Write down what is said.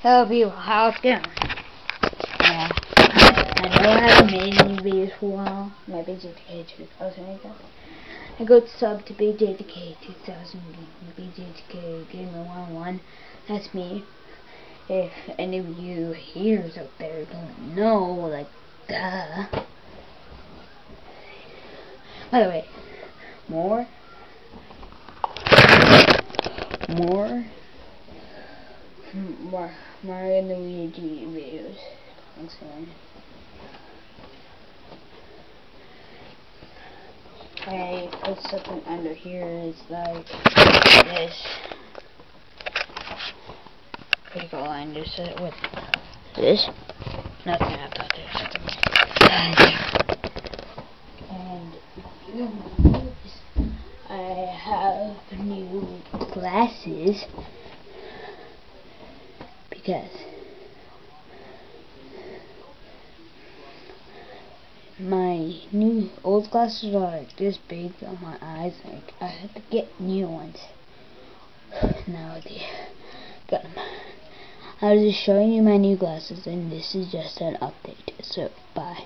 Hello people, how's it going? I know I haven't made any videos for a while. My BJDK 2000 I got sub to BJDK 2000, BJDK Gamer 101. That's me. If any of you haters out there don't know, like, duh. By the way, more Mario and Luigi videos. Thanks, man. I put something under here. It's like this. Pretty cool. I just said it with this. Nothing I thought and you notice I have new glasses because my new old glasses are like this big on my eyes. Like I had to get new ones. Now they got them. I was just showing you my new glasses, and this is just an update. So bye.